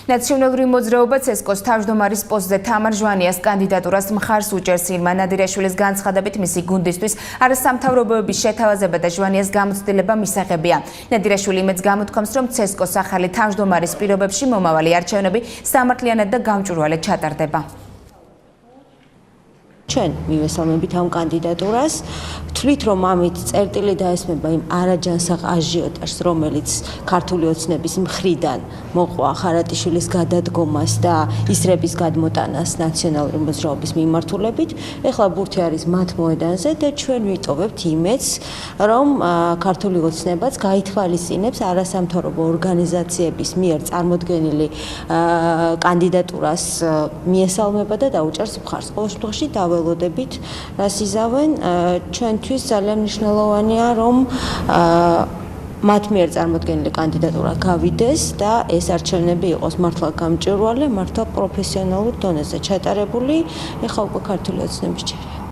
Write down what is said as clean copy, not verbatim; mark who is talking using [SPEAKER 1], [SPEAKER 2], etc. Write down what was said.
[SPEAKER 1] ნაციონალური მოძრაობა CSKO-ს თავმჯდომარის პოსტზე თამარ ჟვანიას კანდიდატურას მხარს უჭერს. ილმა ნადირაშვილის განცხადებით მისი გუნდისთვის არასამთავრობოების შეთავაზება და ჟვანიას გამოცდილება მისაღებია. ნადირაშვილი იმედს გამოთქვამს, რომ CSKO-ს ახალი თავმჯდომარის პირობებში მომავალი არჩევნები სამართლიანად და გამჭვირვალედ ჩატარდება.
[SPEAKER 2] ჩვენ მივესალმებით ამ კანდიდატურას. ვთვლით, რომ ამით წერტილი დაესმება იმ არაჯანსაღ აჟიოტაჟს, რომელიც ქართული ოცნების მხრიდან მოყვა ხარატიშვილის გადადგომას და ისრების გადმოტანას ნაციონალური მოძრაობის მიმართულებით. ეხლა ბურთი არის მათ მოედანზე და ჩვენ ვიტოვებთ იმედს, რომ ქართული ოცნებაც გაითვალისწინებს არასამთავრობო ორგანიზაციების მიერ წარმოდგენილი კანდიდატურას მიესალმება და დაუჭერს მხარს. ყოველ შემთხვევაში ველოდებით, რას იზავენ, ჩვენთვის ძალიან მნიშვნელოვანია, რომ მათ მიერ წარმოდგენილი კანდიდატურა გავიდეს და ეს არჩევნები იყოს მართლა გამჭვირვალე, მართლა პროფესიონალურ დონეზე ჩატარებული. ეხლა უკვე ქართული ოცნების ჯერია.